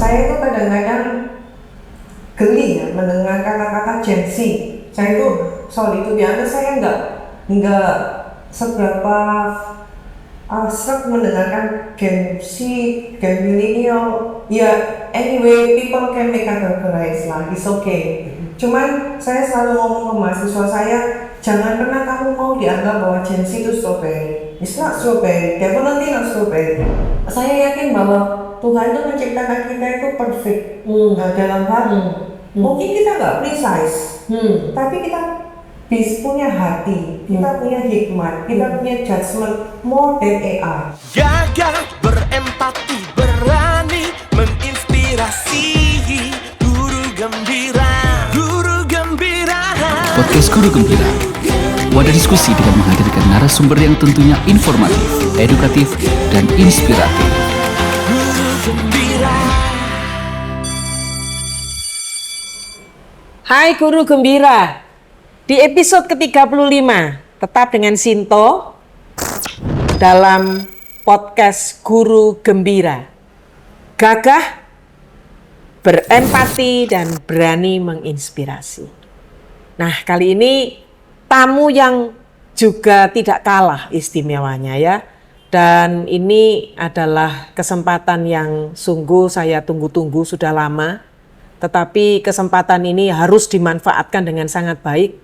saya itu kadang-kadang geli ya mendengar kata-kata Gen Z. Saya itu, itu biasa saya nggak seberapa sering mendengarkan Gen Z, Gen milenial. Ya, anyway, people can make categorize lah, it's okay. Cuman saya selalu ngomong ke mahasiswa saya, jangan pernah kamu mau dianggap bahwa Gen Z itu strawberry. It's not strawberry, definitely not strawberry. Saya yakin bahwa Tuhan itu menciptakan kita itu perfect dalam hal mungkin kita nggak precise, tapi kita punya hati, kita punya hikmat, kita punya judgment more than AI. Gagah berempati, berani menginspirasi. Guru Gembira, Guru Gembira. Podcast Guru Gembira, wadah diskusi dengan menghadirkan narasumber yang tentunya informatif, edukatif, dan inspiratif. Guru Gembira. Hai Guru Gembira, di episode ke-35 tetap dengan Sinto dalam podcast Guru Gembira. Gagah, berempati, dan berani menginspirasi. Nah, kali ini tamu yang juga tidak kalah istimewanya ya. Dan ini adalah kesempatan yang sungguh saya tunggu-tunggu sudah lama. Tetapi kesempatan ini harus dimanfaatkan dengan sangat baik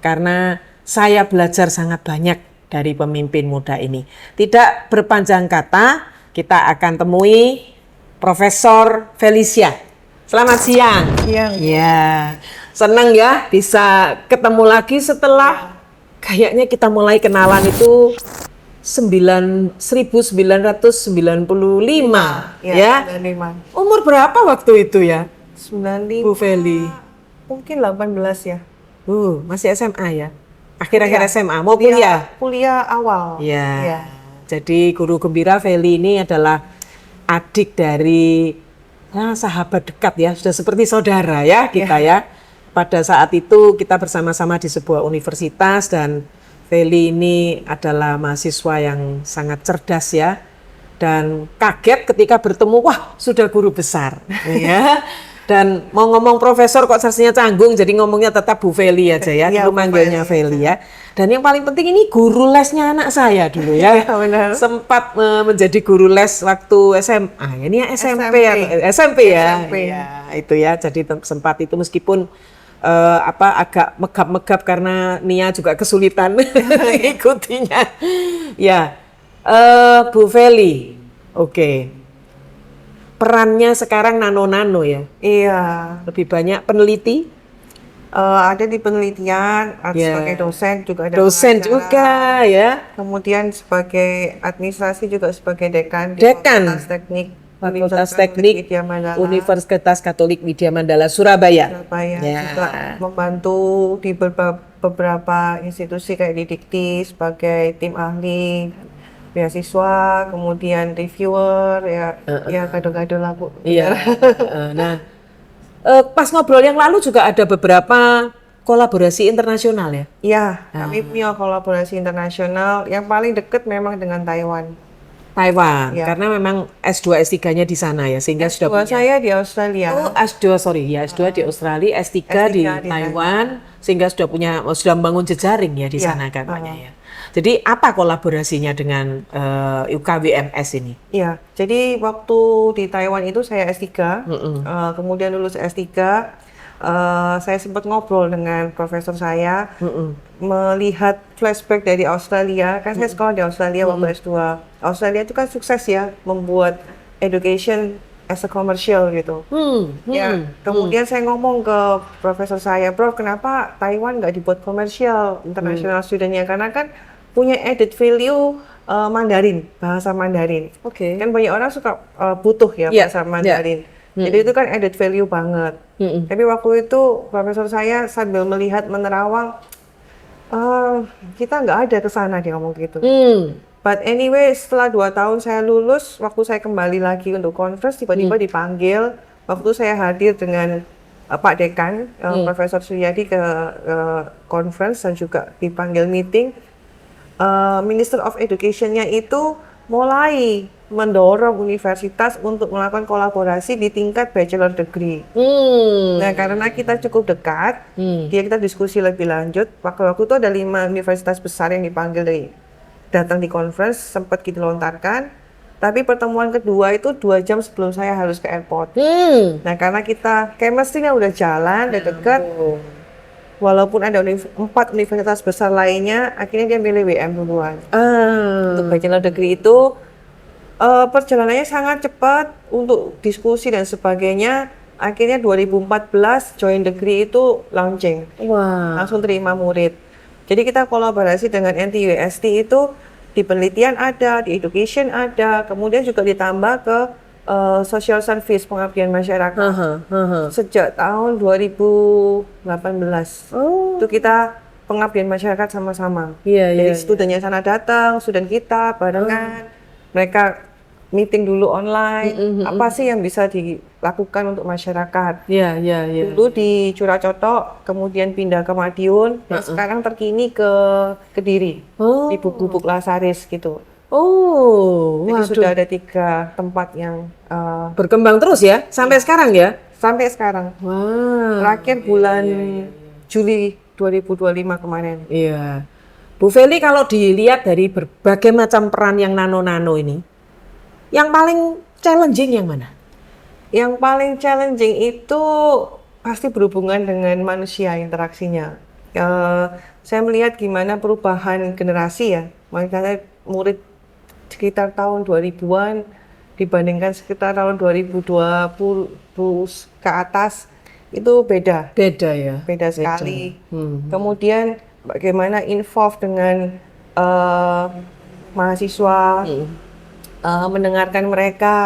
karena saya belajar sangat banyak dari pemimpin muda ini. Tidak berpanjang kata, kita akan temui Profesor Felicia. Selamat siang. Siang. Ya, senang ya bisa ketemu lagi setelah kayaknya kita mulai kenalan itu 1995 ya. 95. Umur berapa waktu itu ya? 95. Bu Feli. Mungkin 18 ya. Masih SMA ya? Akhir-akhir Iya. SMA, mau kuliah? Kuliah awal. Ya. Iya. Jadi Guru Gembira Feli ini adalah adik dari sahabat dekat ya, sudah seperti saudara ya kita ya. Pada saat itu kita bersama-sama di sebuah universitas dan Feli ini adalah mahasiswa yang sangat cerdas ya. Dan kaget ketika bertemu, wah sudah guru besar ya. Dan mau ngomong profesor kok rasanya canggung, jadi ngomongnya tetap Bu Feli aja ya, dulu manggilnya Feli ya. Dan yang paling penting ini guru lesnya anak saya dulu ya. Benar. Sempat menjadi guru les waktu SMA, ini ya SMP ya, SMP ya. SMP. Ya, itu ya, jadi sempat itu meskipun agak megap-megap karena Nia juga kesulitan mengikutinya. Ya, Bu Feli, oke. Perannya sekarang nano-nano ya? Iya. Lebih banyak peneliti? Ada di penelitian, sebagai dosen juga ada. Dosen juga ya? Kemudian sebagai administrasi juga sebagai dekan. Dekan? Fakultas Teknik. Fakultas Teknik Widya Mandala. Universitas Katolik Widya Mandala Surabaya. Surabaya Ya. juga membantu di beberapa institusi kayak di Dikti sebagai tim ahli beasiswa, kemudian reviewer ya gado-gado lah Bu. Iya. Nah, pas ngobrol yang lalu juga ada beberapa kolaborasi internasional ya? Iya, kami punya kolaborasi internasional yang paling dekat memang dengan Taiwan. Taiwan, Ya. karena memang S2 S3-nya di sana ya, sehingga sudah punya. Saya di Australia. Oh, S2 di Australia, S3 di Taiwan, sehingga sudah membangun jejaring ya di Ya, sana katanya ya. Jadi apa kolaborasinya dengan UKWMS ini? Iya, jadi waktu di Taiwan itu saya S3, kemudian lulus S3, saya sempat ngobrol dengan profesor saya, melihat flashback dari Australia, kan saya sekolah di Australia waktu S2. Australia itu kan sukses ya, membuat education as a commercial gitu. Ya, kemudian saya ngomong ke profesor saya, Prof, kenapa Taiwan nggak dibuat komersial international studentnya? Karena kan punya added value Mandarin, bahasa Mandarin. Oke. Kan banyak orang suka butuh ya bahasa Mandarin. Jadi itu kan added value banget. Tapi waktu itu profesor saya sambil melihat menerawang, kita nggak ada ke sana, dia ngomong gitu. But anyway, setelah 2 tahun saya lulus, waktu saya kembali lagi untuk conference, tiba-tiba dipanggil. Waktu saya hadir dengan Pak Dekan, Profesor Suryadi ke conference dan juga dipanggil meeting, Minister of Education-nya itu mulai mendorong universitas untuk melakukan kolaborasi di tingkat bachelor degree. Nah, karena kita cukup dekat, kita diskusi lebih lanjut. Waktu itu ada 5 universitas besar yang dipanggil datang di conference, sempat kita lontarkan. Tapi pertemuan kedua itu 2 jam sebelum saya harus ke airport. Nah, karena kita chemistry-nya udah jalan, udah dekat. Walaupun ada 4 universitas besar lainnya, akhirnya dia milih WM duluan. Untuk bachelor degree itu perjalanannya sangat cepat untuk diskusi dan sebagainya. Akhirnya 2014 joint degree itu launching. Langsung terima murid. Jadi kita kolaborasi dengan NTUST itu di penelitian ada, di education ada, kemudian juga ditambah ke social service, pengabdian masyarakat. Sejak tahun 2018 itu kita pengabdian masyarakat sama-sama. Jadi studennya sana datang, student kita barengan. Mereka meeting dulu online. Apa sih yang bisa dilakukan untuk masyarakat? Dulu di Curacoto, kemudian pindah ke Madiun, dan sekarang terkini ke Kediri, di Gubuk Lasaris gitu. Jadi sudah ada 3 tempat yang berkembang terus ya sampai sekarang ya. Sampai sekarang. Terakhir bulan Juli 2025 kemarin. Iya. Bu Feli, kalau dilihat dari berbagai macam peran yang nano-nano ini, yang paling challenging yang mana? Yang paling challenging itu pasti berhubungan dengan manusia, interaksinya. Saya melihat gimana perubahan generasi ya. Makanya murid sekitar tahun 2000-an dibandingkan sekitar tahun 2020 ke atas itu beda. Beda sekali. Kemudian bagaimana involve dengan mahasiswa, mendengarkan mereka,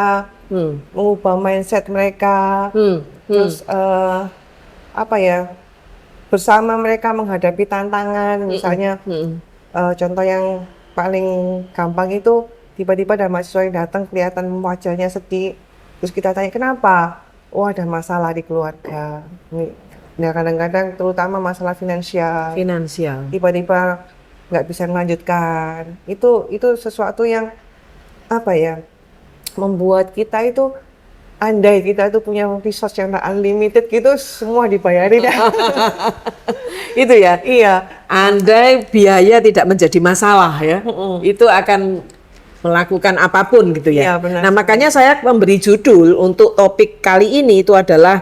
mengubah mindset mereka, terus bersama mereka menghadapi tantangan. Misalnya contoh yang paling gampang itu tiba-tiba ada mahasiswa yang datang kelihatan wajahnya sedih, terus kita tanya kenapa? Ada masalah di keluarga. Nah, kadang-kadang terutama masalah finansial. Tiba-tiba nggak bisa melanjutkan. Itu sesuatu yang membuat kita itu, andai kita itu punya resource yang unlimited gitu, semua dibayarin. Itu ya? Iya. Andai biaya tidak menjadi masalah ya, itu akan melakukan apapun gitu ya. Iya, benar. Nah, makanya saya memberi judul untuk topik kali ini itu adalah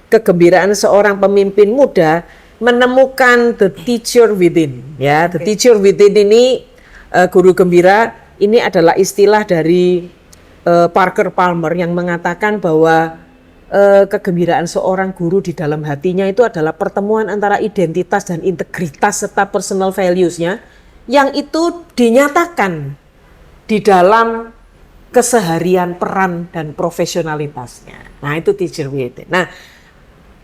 kegembiraan seorang pemimpin muda menemukan the teacher within. Ya, the teacher within ini guru gembira ini adalah istilah dari Parker Palmer yang mengatakan bahwa kegembiraan seorang guru di dalam hatinya itu adalah pertemuan antara identitas dan integritas serta personal values-nya yang itu dinyatakan di dalam keseharian peran dan profesionalitasnya. Nah, itu teacher within. Nah,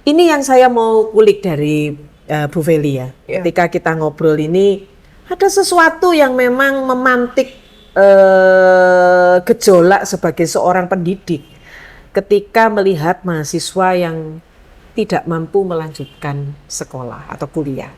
ini yang saya mau kulik dari Bu Feli ya. Ketika kita ngobrol ini, ada sesuatu yang memang memantik gejolak sebagai seorang pendidik ketika melihat mahasiswa yang tidak mampu melanjutkan sekolah atau kuliah.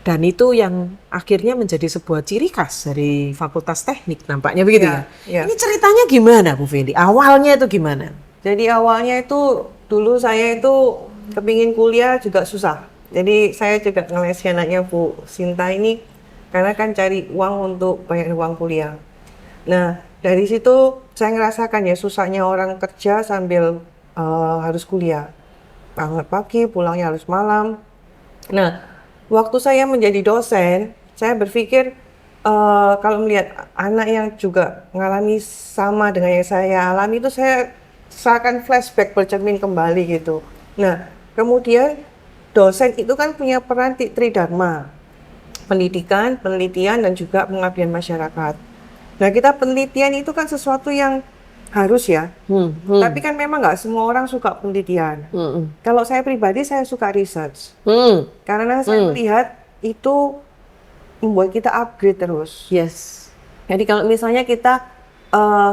Dan itu yang akhirnya menjadi sebuah ciri khas dari Fakultas Teknik, nampaknya begitu ya? Ini ceritanya gimana Bu Feli? Awalnya itu gimana? Jadi awalnya itu dulu saya itu kepingin kuliah juga susah. Jadi saya juga ngelesi anaknya Bu Sinta ini karena kan cari uang untuk bayar uang kuliah. Nah, dari situ saya ngerasakan ya susahnya orang kerja sambil harus kuliah. Bangun pagi, pulangnya harus malam. Nah, waktu saya menjadi dosen, saya berpikir kalau melihat anak yang juga mengalami sama dengan yang saya alami itu saya seakan flashback, bercermin kembali gitu. Nah, kemudian dosen itu kan punya peran tridharma, pendidikan, penelitian, dan juga pengabdian masyarakat. Nah, kita penelitian itu kan sesuatu yang harus ya, tapi kan memang nggak semua orang suka penelitian. Kalau saya pribadi, saya suka research, karena saya melihat itu membuat kita upgrade terus. Jadi kalau misalnya kita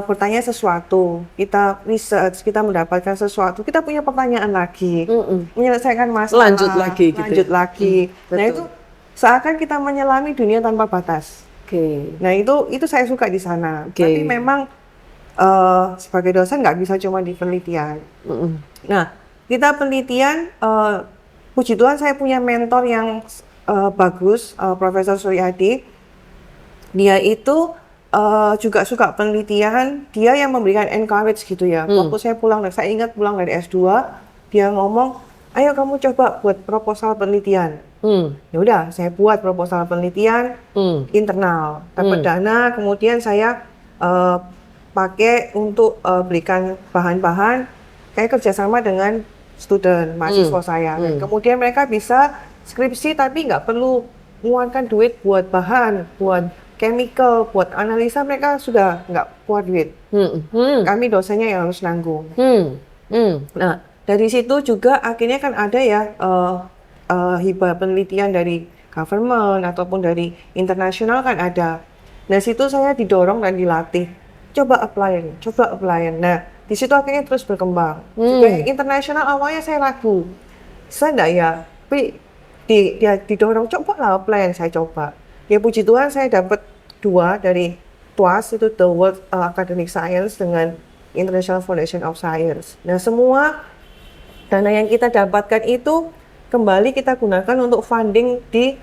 bertanya sesuatu, kita research, kita mendapatkan sesuatu, kita punya pertanyaan lagi, menyelesaikan masalah, lanjut lagi. Nah, itu seakan kita menyelami dunia tanpa batas. Nah, itu saya suka di sana. Tapi memang sebagai dosen nggak bisa cuma di penelitian. Nah, kita penelitian, puji Tuhan saya punya mentor yang bagus, Profesor Suryadi. Dia itu juga suka penelitian, dia yang memberikan encourage gitu ya. Waktu saya ingat pulang dari S2, dia ngomong, ayo kamu coba buat proposal penelitian. Ya udah, saya buat proposal penelitian internal, dapat dana, kemudian saya pakai untuk berikan bahan-bahan, kayak kerjasama dengan student, mahasiswa saya. Kemudian mereka bisa skripsi tapi nggak perlu mengeluarkan duit buat bahan, buat chemical, buat analisa, mereka sudah nggak keluar duit. Kami dosennya yang harus nanggung. Nah, dari situ juga akhirnya kan ada ya hibah penelitian dari government ataupun dari internasional kan ada. Nah, situ saya didorong dan dilatih. Coba apply. Nah, di situ akhirnya terus berkembang. Juga yang internasional awalnya saya ragu. Saya enggak ya, tapi dia didorong coba lah apply, saya coba. Ya puji Tuhan saya dapat 2 dari TWAS, itu The World Academic Science dengan International Foundation of Science. Nah, semua dana yang kita dapatkan itu kembali kita gunakan untuk funding di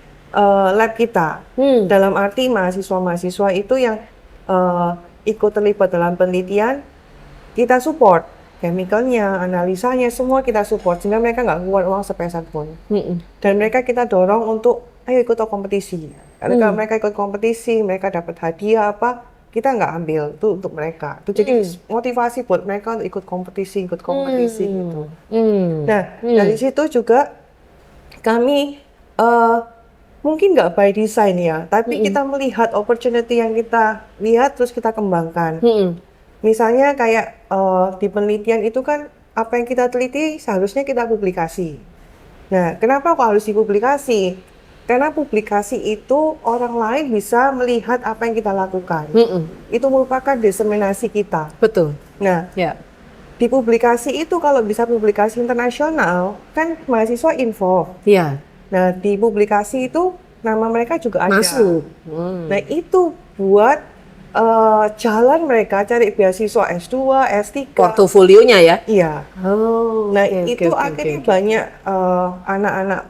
lab kita. Dalam arti mahasiswa-mahasiswa itu yang ikut terlibat dalam penelitian, kita support. Chemicalnya, analisanya, semua kita support. Sehingga mereka nggak keluar uang sepeser pun. Dan mereka kita dorong untuk, ayo ikut kompetisi. Karena kalau mereka ikut kompetisi, mereka dapat hadiah apa, kita nggak ambil. Itu untuk mereka. Itu jadi motivasi buat mereka untuk ikut kompetisi gitu. Nah, dari situ juga kami mungkin nggak by design ya, tapi kita melihat opportunity yang kita lihat terus kita kembangkan. Misalnya kayak di penelitian itu kan apa yang kita teliti seharusnya kita publikasi. Nah, kenapa kok harus dipublikasi? Karena publikasi itu orang lain bisa melihat apa yang kita lakukan. Itu merupakan diseminasi kita. Betul. Nah, Ya. di publikasi itu kalau bisa publikasi internasional, kan mahasiswa involved. Iya. Nah, di publikasi itu nama mereka juga ada. Masuk. Nah, itu buat jalan mereka cari beasiswa S2, S3. Portofolionya ya. Iya. Oh. Nah, oke, itu oke, akhirnya oke. banyak anak-anak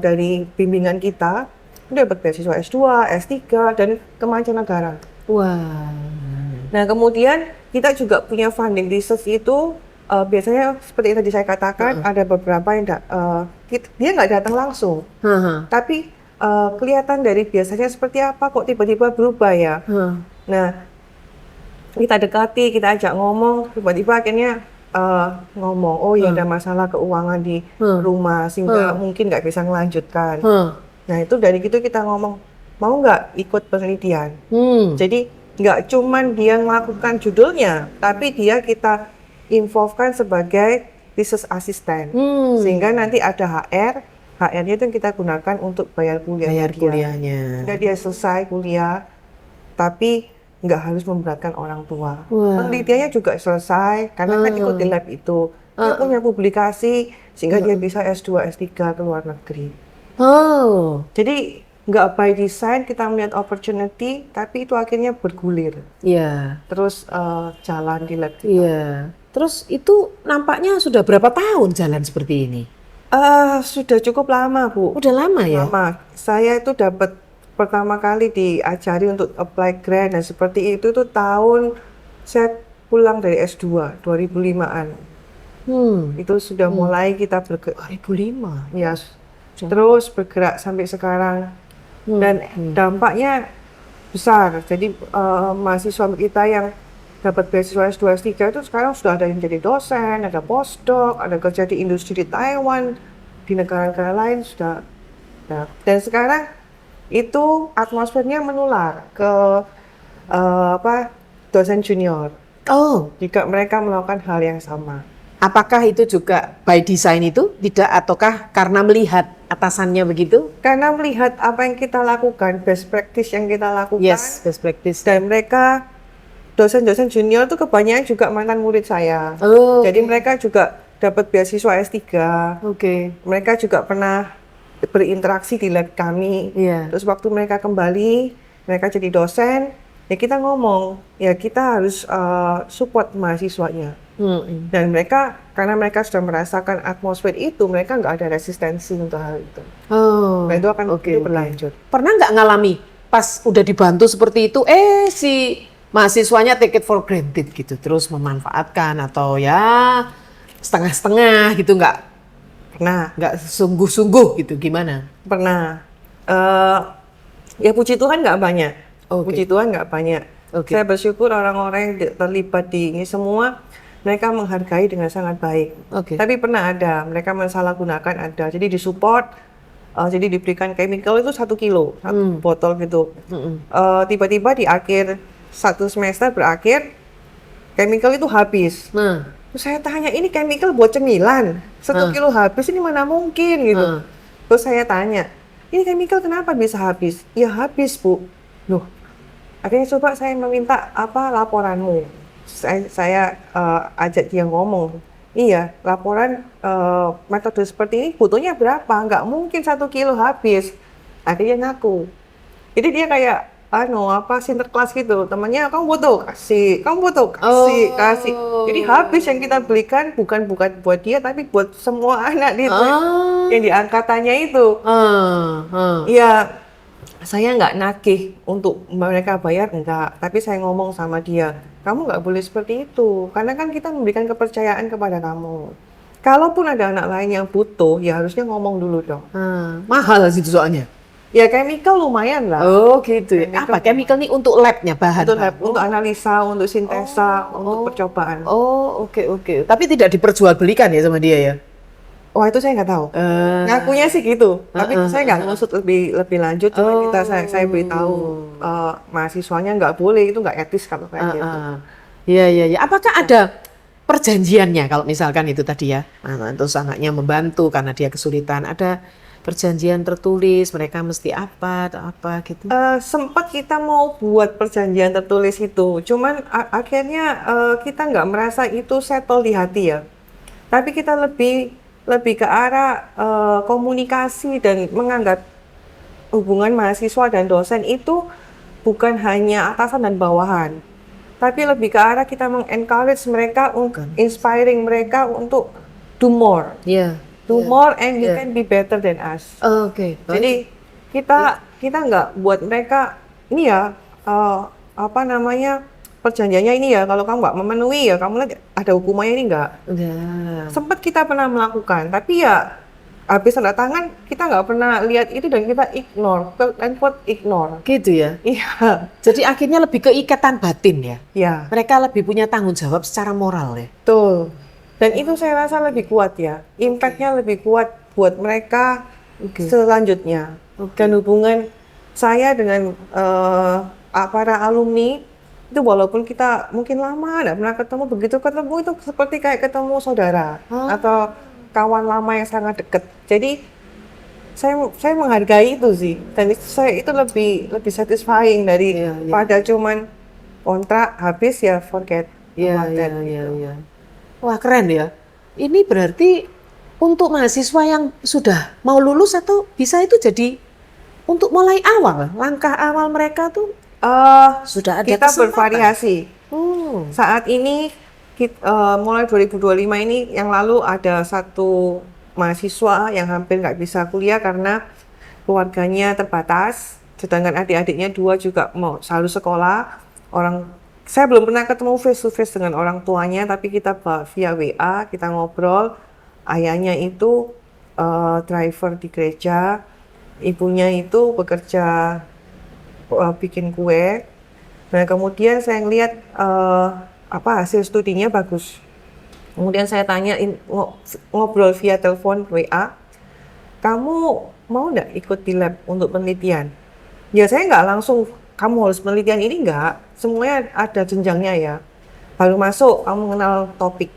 dari bimbingan kita udah dapat beasiswa S2, S3, dan ke mancanegara. Wah. Nah, kemudian kita juga punya funding research itu biasanya seperti yang tadi saya katakan, ada beberapa yang dia nggak datang langsung, tapi kelihatan dari biasanya seperti apa kok tiba-tiba berubah ya. Nah, kita dekati, kita ajak ngomong, tiba-tiba akhirnya ngomong, oh ya ada masalah keuangan di rumah sehingga mungkin nggak bisa melanjutkan. Nah, itu dari gitu kita ngomong, mau nggak ikut penelitian? Jadi nggak cuman dia melakukan judulnya, tapi dia kita involvekan sebagai research assistant. Sehingga nanti ada HR-nya itu yang kita gunakan untuk bayar kuliahnya. Nggak dia selesai kuliah, tapi nggak harus memberatkan orang tua. Penelitiannya juga selesai, karena kan ikut di lab itu. Dia punya publikasi, sehingga dia bisa S2, S3 ke luar negeri. Oh. Jadi nggak by design kita melihat opportunity, tapi itu akhirnya bergulir. Iya. Terus jalan di lab kita. Iya. Terus itu nampaknya sudah berapa tahun jalan seperti ini? Sudah cukup lama, Bu. Udah lama ya? Lama. Saya itu dapat pertama kali diajari untuk apply grant dan seperti itu tuh tahun saya pulang dari S2 2005-an. Itu sudah mulai kita bergerak. 2005. Ya, terus bergerak sampai sekarang. Dan dampaknya besar. Jadi mahasiswa kita yang dapat beasiswa S2, S3 itu sekarang sudah ada yang jadi dosen, ada postdoc, ada kerja di industri di Taiwan, di negara-negara lain sudah. Nah, dan sekarang itu atmosfernya menular ke dosen junior. Oh, Jika mereka melakukan hal yang sama. apakah itu juga by design itu tidak ataukah karena melihat atasannya begitu? Karena melihat apa yang kita lakukan, best practice yang kita lakukan, Yes, best practice. dan mereka dosen-dosen junior itu kebanyakan juga mantan murid saya. Oh, Jadi mereka juga dapat beasiswa S3. oke. Mereka juga pernah berinteraksi di lab kami. Iya. Terus waktu mereka kembali, mereka jadi dosen, ya kita ngomong, ya kita harus support mahasiswanya. Dan mereka, karena mereka sudah merasakan atmosfer itu, mereka nggak ada resistensi untuk hal itu. Nah, itu akan berlanjut. Pernah nggak ngalami pas udah dibantu seperti itu, si mahasiswanya take it for granted gitu, terus memanfaatkan atau ya setengah-setengah gitu, nggak sungguh-sungguh gitu, gimana? Pernah. Ya puji Tuhan nggak banyak. Puji Tuhan nggak banyak. Saya bersyukur orang-orang yang terlibat di ini semua, mereka menghargai dengan sangat baik. Tapi pernah ada, mereka mensalahgunakan ada. Jadi disupport, jadi diberikan chemical itu 1 kilo, 1 botol gitu. Tiba-tiba di akhir 1 semester berakhir, chemical itu habis. Terus saya tanya, ini chemical buat cemilan, 1 kilo habis, ini mana mungkin gitu. Terus saya tanya, ini chemical kenapa bisa habis? Ya habis, Bu. Loh, akhirnya coba saya meminta laporanmu. Saya ajak dia ngomong, iya laporan metode seperti ini butuhnya berapa? Nggak mungkin 1 kilo habis. Akhirnya ngaku. Jadi dia kayak sinterklas gitu, temannya kamu butuh kasih, kasih. Jadi habis yang kita belikan bukan buat dia tapi buat semua anak itu yang di angkatannya itu. Ya saya nggak nagih untuk mereka bayar, enggak, tapi saya ngomong sama dia, kamu nggak boleh seperti itu, karena kan kita memberikan kepercayaan kepada kamu. Kalaupun ada anak lain yang butuh, ya harusnya ngomong dulu dong. Mahal sih itu soalnya. Ya chemical lumayan lah. Oh gitu ya. Apa chemical nih untuk labnya, bahan? Untuk lab, untuk analisa, untuk sintesa, untuk percobaan. Oke. Tapi tidak diperjualbelikan ya sama dia ya? Wah itu saya nggak tahu. Ngakunya sih gitu. Tapi saya nggak ngusut lebih lanjut. Cuma saya beritahu mahasiswanya nggak boleh, itu nggak etis kalau kayak gitu. Iya. Apakah ada perjanjiannya kalau misalkan itu tadi ya? Terus anaknya membantu karena dia kesulitan, ada perjanjian tertulis, mereka mesti apa atau apa gitu? Sempat kita mau buat perjanjian tertulis itu, cuman akhirnya kita nggak merasa itu settle di hati ya. Tapi kita lebih ke arah komunikasi dan menganggap hubungan mahasiswa dan dosen itu bukan hanya atasan dan bawahan, tapi lebih ke arah kita mengencourage mereka, inspiring mereka untuk do more. Do more and you can be better than us. Jadi kita nggak buat mereka ini ya perjanjiannya ini ya, kalau kamu nggak memenuhi ya kamu lihat ada hukumannya, ini nggak. Sempat kita pernah melakukan, tapi ya habis tanda tangan kita nggak pernah lihat itu dan kita ignore. Gitu ya? Iya. Jadi akhirnya lebih ke ikatan batin ya? Iya. Mereka lebih punya tanggung jawab secara moral ya? Betul. Dan itu saya rasa lebih kuat ya, impact-nya lebih kuat buat mereka selanjutnya. Dan hubungan saya dengan para alumni itu, walaupun kita mungkin lama nggak pernah ketemu, begitu ketemu itu seperti kayak ketemu saudara atau kawan lama yang sangat dekat. Jadi saya menghargai itu sih, dan itu lebih satisfying daripada cuman kontrak habis ya forget. Iya. Wah keren ya. Ini berarti untuk mahasiswa yang sudah mau lulus atau bisa itu jadi untuk mulai awal, langkah awal mereka tuh sudah ada kita kesempatan. bervariasi. Saat ini mulai 2025 ini, yang lalu ada satu mahasiswa yang hampir nggak bisa kuliah karena keluarganya terbatas, sedangkan adik-adiknya 2 juga harus sekolah. Saya belum pernah ketemu face to face dengan orang tuanya, tapi kita via WA, kita ngobrol. Ayahnya itu driver di gereja, ibunya itu bekerja bikin kue. Nah kemudian saya ngeliat hasil studinya bagus. Kemudian saya tanyain, ngobrol via telepon WA, kamu mau nggak ikut di lab untuk penelitian? Ya saya nggak langsung, kamu harus penelitian ini, enggak. Semuanya ada jenjangnya ya. Baru masuk, kamu kenal topik.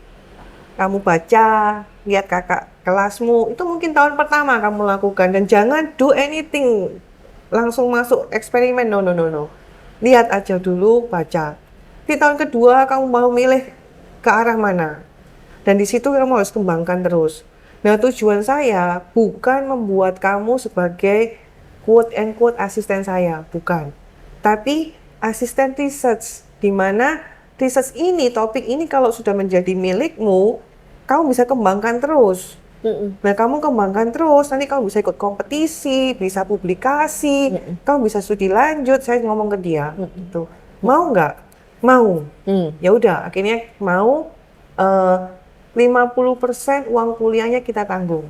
Kamu baca, lihat kakak kelasmu. Itu mungkin tahun pertama kamu lakukan. Dan jangan do anything. Langsung masuk eksperimen. No. Lihat aja dulu, baca. Di tahun kedua, kamu mau milih ke arah mana. Dan di situ kamu harus kembangkan terus. Nah tujuan saya bukan membuat kamu sebagai quote and quote asisten saya. Bukan. Tapi asisten research, di mana research ini, topik ini kalau sudah menjadi milikmu, kamu bisa kembangkan terus. Nah, kamu kembangkan terus, nanti kamu bisa ikut kompetisi, bisa publikasi, kamu bisa studi lanjut. Saya ngomong ke dia, gitu. Mau nggak? Mau. Ya udah, akhirnya mau. 50% uang kuliahnya kita tanggung.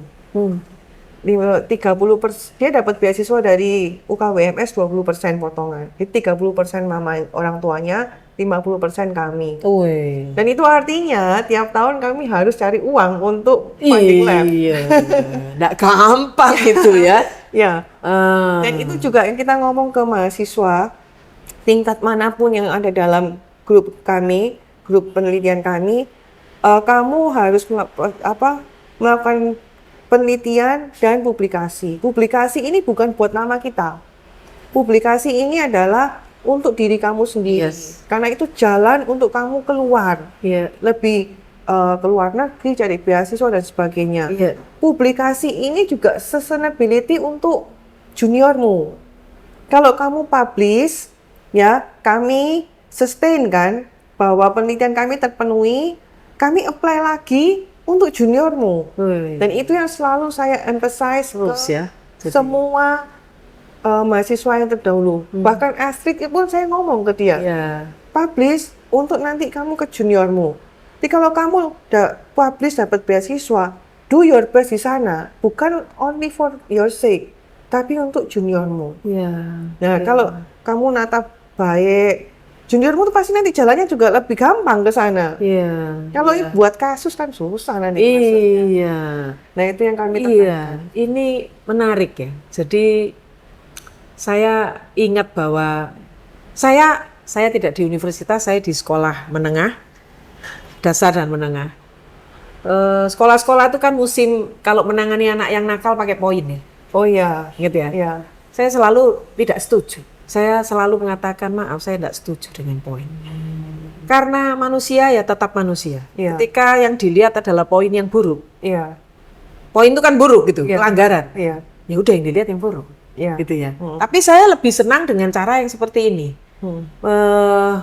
30% dia dapat beasiswa dari UKWMS 20% potongan. Jadi 30% mama orang tuanya, 50% kami. Wih. Dan itu artinya tiap tahun kami harus cari uang untuk funding lab. Iya, nggak gampang itu ya. Ya. Dan itu juga yang kita ngomong ke mahasiswa tingkat manapun yang ada dalam grup kami, grup penelitian kami, kamu harus melakukan penelitian dan publikasi. Publikasi ini bukan buat nama kita. Publikasi ini adalah untuk diri kamu sendiri. Yes. Karena itu jalan untuk kamu keluar. Lebih keluar negeri, cari beasiswa dan sebagainya. Publikasi ini juga sustainability untuk juniormu. Kalau kamu publish, ya kami sustain kan bahwa penelitian kami terpenuhi, kami apply lagi untuk juniormu. Dan itu yang selalu saya emphasize terus ke ya. semua mahasiswa yang terdahulu. Bahkan Astrid pun saya ngomong ke dia, publish untuk nanti kamu ke juniormu. Jadi kalau kamu publish dapat beasiswa, do your best di sana, bukan only for your sake, tapi untuk juniormu. Nah, kalau kamu nata baik, juniormu tuh pasti nanti jalannya juga lebih gampang ke sana. Kalau buat kasus kan susah nanti. Nah, itu yang kami tekankan. Ini menarik ya. Jadi saya ingat bahwa saya tidak di universitas, saya di sekolah menengah, dasar dan menengah. Sekolah-sekolah itu kan musim kalau menangani anak yang nakal pakai poin ya. Oh iya, Ingat ya? iya. Saya selalu tidak setuju. Saya selalu mengatakan maaf, saya tidak setuju dengan poin. Karena manusia ya tetap manusia. Ketika yang dilihat adalah poin yang buruk. Poin itu kan buruk gitu, pelanggaran. Ya udah yang dilihat yang buruk. Gitu ya. Tapi saya lebih senang dengan cara yang seperti ini.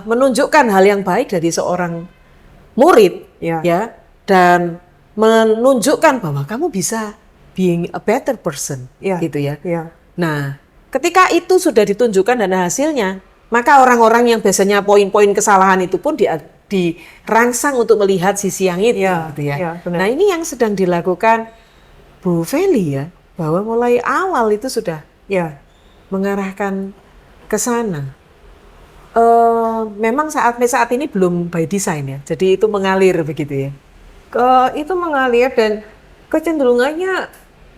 Menunjukkan hal yang baik dari seorang murid ya, dan menunjukkan bahwa kamu bisa being a better person gitu ya. Nah, ketika itu sudah ditunjukkan dan hasilnya, maka orang-orang yang biasanya poin-poin kesalahan itu pun dirangsang untuk melihat sisi yang itu gitu ya. Nah, ini yang sedang dilakukan Bu Feli ya, bahwa mulai awal itu sudah mengarahkan ke sana. Memang saat ini belum by design ya, jadi itu mengalir begitu ya. Itu mengalir dan kecenderungannya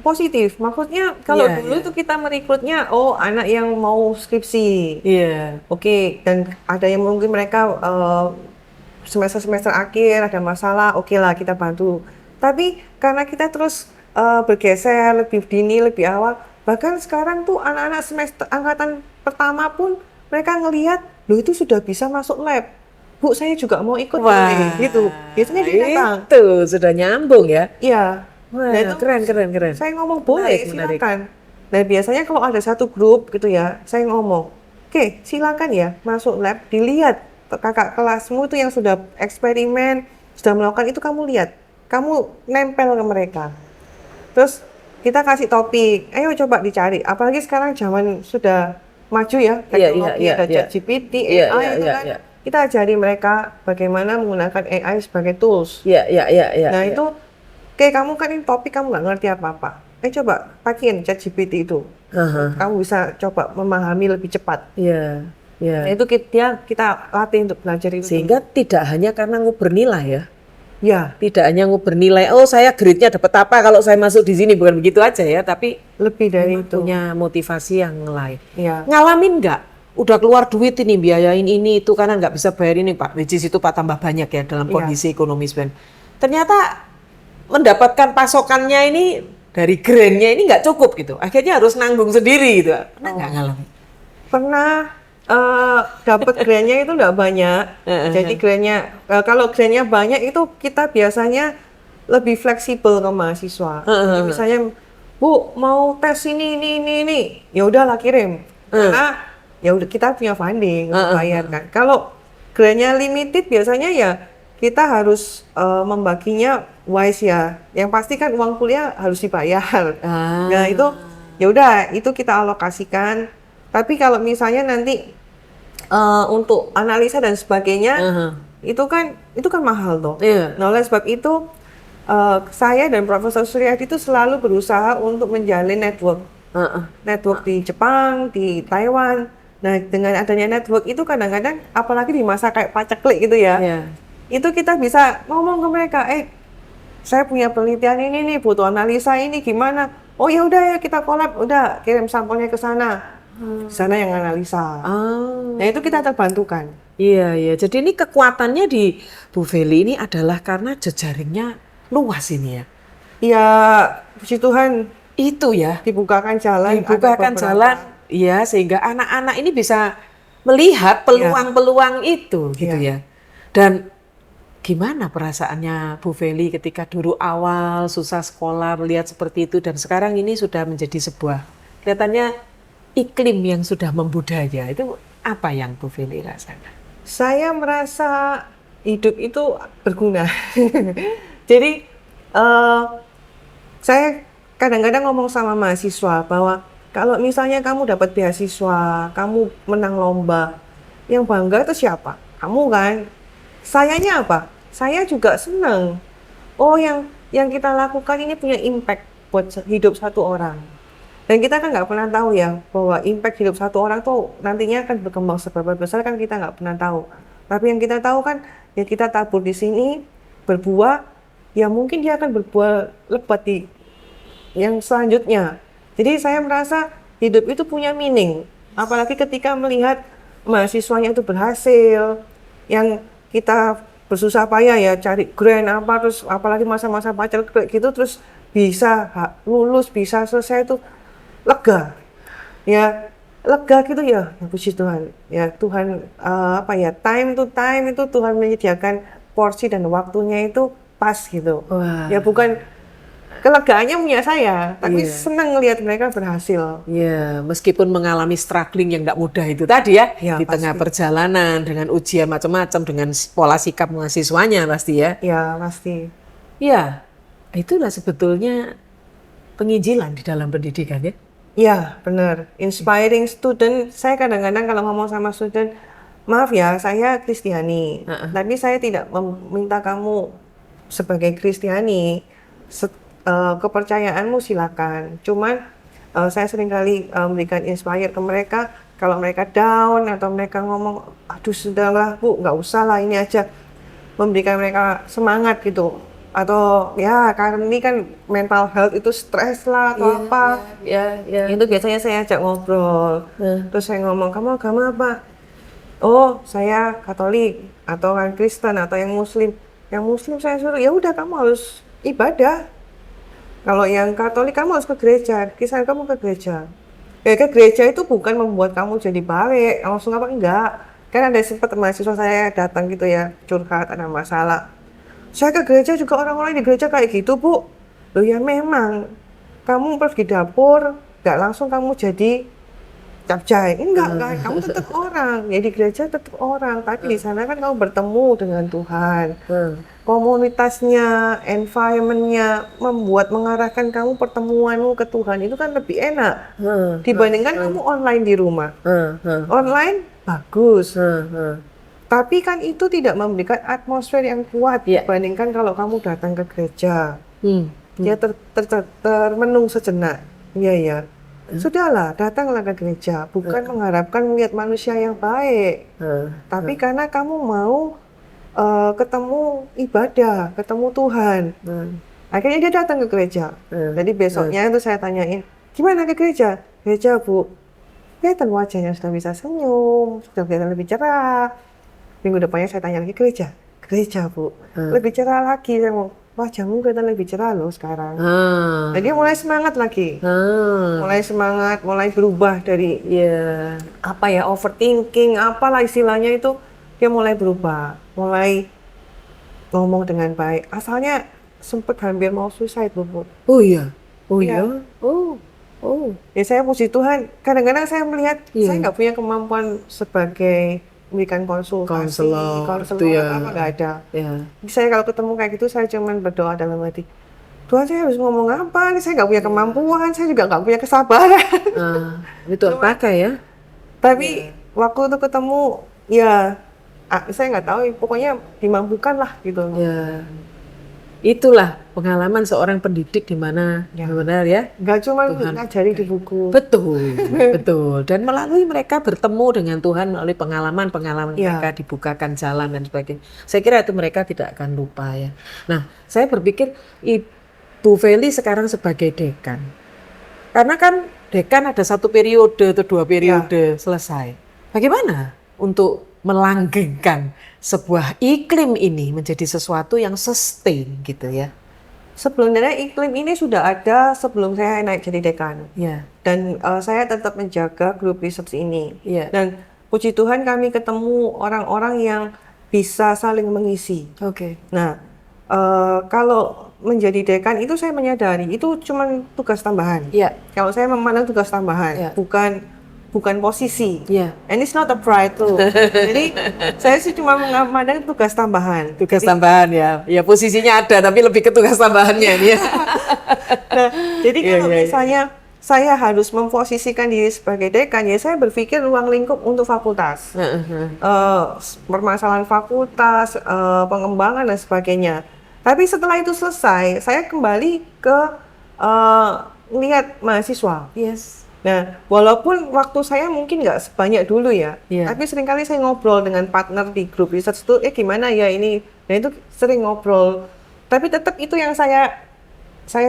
positif. Maksudnya kalau dulu itu kita merekrutnya, anak yang mau skripsi. Oke, dan ada yang mungkin mereka semester akhir ada masalah, oke lah kita bantu. Tapi karena kita terus bergeser lebih dini, lebih awal, bahkan sekarang tuh anak-anak semester angkatan pertama pun mereka ngelihat, loh itu sudah bisa masuk lab. Bu, saya juga mau ikut. Gitu. Biasanya dia datang. Itu sudah nyambung ya. Nah, itu keren. Saya ngomong boleh, silakan. Nah, biasanya kalau ada satu grup gitu ya, saya ngomong, oke, silakan ya masuk lab, dilihat kakak kelasmu itu yang sudah eksperimen, sudah melakukan itu kamu lihat, kamu nempel ke mereka. Terus kita kasih topik, ayo coba dicari. Apalagi sekarang zaman sudah maju ya, teknologi ada ChatGPT, AI itu kan. Kita ajari mereka bagaimana menggunakan AI sebagai tools. Nah itu, oke, kamu kan ini topik kamu nggak ngerti apa-apa. Coba pakaiin ChatGPT itu. Kamu bisa coba memahami lebih cepat. Nah, itu kita latih untuk belajar itu. Sehingga tidak hanya karena nguber nilai ya. Tidak hanya nguber nilai, saya grade-nya dapat apa kalau saya masuk di sini, bukan begitu aja ya, tapi lebih dari itu. Punya motivasi yang lain. Ngalamin nggak? Udah keluar duit ini, biayain ini itu, karena nggak bisa bayar ini Pak, which is itu Pak tambah banyak ya dalam kondisi ekonomi sebenarnya. Ternyata mendapatkan pasokannya ini dari grant-nya ini nggak cukup gitu. Akhirnya harus nanggung sendiri gitu. Pernah nggak ngalamin? Pernah. Dapat grant-nya itu nggak banyak. Jadi grant-nya, kalau grant-nya banyak itu kita biasanya lebih fleksibel ke mahasiswa. Misalnya, Bu mau tes ini, ya udahlah kirim. Karena ya udah kita punya funding untuk bayar kan. Kalau grantnya limited biasanya ya kita harus membaginya wise ya. Yang pasti kan uang kuliah harus dibayar. Nah itu ya udah itu kita alokasikan. Tapi kalau misalnya nanti untuk analisa dan sebagainya itu kan mahal tuh. Iya. Nah oleh sebab itu saya dan Profesor Suryadi itu selalu berusaha untuk menjalin network di Jepang, di Taiwan. Nah dengan adanya network itu kadang-kadang apalagi di masa kayak paceklik gitu ya, itu kita bisa ngomong ke mereka, saya punya penelitian ini nih, butuh analisa ini gimana? Oh ya udah ya kita collab, udah kirim sampelnya ke sana. Sana yang analisa. Nah itu kita terbantukan. Iya, iya. Jadi ini kekuatannya di Bu Feli ini adalah karena jejaringnya luas ini ya. Ya puji Tuhan Itu ya, dibukakan jalan. dibukakan ada beberapa. jalan, ya sehingga anak-anak ini bisa melihat peluang-peluang itu gitu ya. Dan gimana perasaannya Bu Feli ketika dulu awal susah sekolah melihat seperti itu dan sekarang ini sudah menjadi sebuah kelihatannya iklim yang sudah membudaya, itu apa yang Bu Feli rasakan? Saya merasa hidup itu berguna. Jadi saya kadang-kadang ngomong sama mahasiswa bahwa kalau misalnya kamu dapat beasiswa, kamu menang lomba, yang bangga itu siapa? Kamu kan? Sayanya apa? Saya juga senang. Oh yang kita lakukan ini punya impact buat hidup satu orang. Dan kita kan nggak pernah tahu ya bahwa impact hidup satu orang tuh nantinya akan berkembang seberapa besar kan kita nggak pernah tahu. Tapi yang kita tahu kan ya kita tabur di sini berbuah, ya mungkin dia akan berbuah lebat di yang selanjutnya. Jadi saya merasa hidup itu punya meaning. Apalagi ketika melihat mahasiswanya itu berhasil, yang kita bersusah payah ya cari grant apa, terus apalagi masa-masa pacar kayak gitu terus bisa lulus, bisa selesai itu lega ya, lega gitu ya, puji Tuhan ya. Tuhan time to time itu Tuhan menyediakan porsi dan waktunya itu pas gitu. Ya bukan kelegaannya punya saya, tapi senang ngelihat mereka berhasil. Ya, meskipun mengalami struggling yang tidak mudah itu tadi ya, di pasti. tengah perjalanan dengan ujian macam-macam, dengan pola sikap mahasiswanya pasti ya. Ya pasti. Ya, itulah sebetulnya penginjilan di dalam pendidikan ya. Ya benar, inspiring student. Saya kadang-kadang kalau ngomong sama student, maaf ya saya Kristiani, tapi saya tidak meminta kamu sebagai Kristiani. Kepercayaanmu silakan. Cuman saya seringkali memberikan inspire ke mereka. Kalau mereka down atau mereka ngomong, aduh sudahlah Bu, nggak usah lah ini aja. Memberikan mereka semangat gitu. Atau ya karena ini kan mental health itu stres lah atau apa. Itu biasanya saya ajak ngobrol. Terus saya ngomong, kamu agama apa? Oh saya Katolik atau kan Kristen atau yang Muslim. Yang Muslim saya suruh ya udah kamu harus ibadah. Kalau yang Katolik kamu harus ke gereja, Kristen kamu ke gereja. Ya ke gereja itu bukan membuat kamu jadi baik, langsung apa enggak. Kan ada sempat mahasiswa saya datang gitu ya, curhat ada masalah. Saya ke gereja juga orang-orang di gereja kayak gitu Bu. Loh ya memang, kamu pergi dapur, nggak langsung kamu jadi capcay. Enggak kan, kamu tetap orang. Ya di gereja tetap orang, tapi di sana kan kamu bertemu dengan Tuhan. Komunitasnya, environment-nya mengarahkan kamu pertemuanmu ke Tuhan itu kan lebih enak dibandingkan kamu online di rumah. Online bagus. Tapi kan itu tidak memberikan atmosfer yang kuat dibandingkan kalau kamu datang ke gereja. Dia termenung sejenak. Iya. Sudahlah, datanglah ke gereja. Bukan mengharapkan melihat manusia yang baik. Tapi karena kamu mau ketemu ibadah, ketemu Tuhan. Akhirnya dia datang ke gereja. Jadi besoknya itu saya tanyain, gimana ke gereja? Gereja Bu, kelihatan wajahnya sudah bisa senyum, sudah kelihatan lebih cerah. Minggu depannya saya tanya lagi gereja Bu, lebih cerah lagi. Saya mau, wajahmu kelihatan lebih cerah loh sekarang. Jadi dia mulai semangat lagi, mulai semangat, mulai berubah dari overthinking, apalah istilahnya itu, dia mulai berubah, mulai ngomong dengan baik. Asalnya sempat hampir mau suicide Bu. Oh iya. Oh Oh, Ya saya puji Tuhan, kadang-kadang saya melihat Iya. saya nggak punya kemampuan sebagai memberikan konsultasi, Konselor, itu ya. apa nggak ada. ya. Saya kalau ketemu kayak gitu, saya cuman berdoa dalam hati, Tuhan saya harus ngomong apa? Saya nggak punya kemampuan, saya juga nggak punya kesabaran. Itu pakai ya. Tapi waktu itu ketemu, ya saya nggak tahu, pokoknya dimampukan lah gitu. Ya. Itulah pengalaman seorang pendidik di mana Ya. benar ya. Nggak cuma Tuhan. ngajari di buku. Betul, betul. Dan melalui mereka bertemu dengan Tuhan melalui pengalaman-pengalaman Ya. mereka dibukakan jalan dan sebagainya. Saya kira itu mereka tidak akan lupa ya. Nah, saya berpikir Ibu Feli sekarang sebagai dekan. Karena kan dekan ada 1 periode atau 2 periode selesai. Bagaimana untuk melanggengkan sebuah iklim ini menjadi sesuatu yang sustain gitu ya? Sebelumnya iklim ini sudah ada sebelum saya naik jadi dekan. Ya, Dan saya tetap menjaga grup research ini. ya. Dan puji Tuhan kami ketemu orang-orang yang bisa saling mengisi. Oke. Nah, kalau menjadi dekan itu saya menyadari itu cuma tugas tambahan. Ya, Kalau saya memandang tugas tambahan, Ya. bukan posisi. ya. And it's not a pride tuh. Jadi saya sih cuma memandang tugas tambahan. Tugas tambahan ya. Ya posisinya ada tapi lebih ke tugas tambahannya ini ya. Nah, jadi Iya, kalau iya, iya. misalnya saya harus memposisikan diri sebagai dekan, ya saya berpikir ruang lingkup untuk fakultas. Permasalahan fakultas, pengembangan dan sebagainya. Tapi setelah itu selesai, saya kembali ke lihat mahasiswa. Yes. Nah, walaupun waktu saya mungkin nggak sebanyak dulu ya, Iya. tapi seringkali saya ngobrol dengan partner di grup research itu, gimana ya ini, dan itu sering ngobrol. Tapi tetap itu yang saya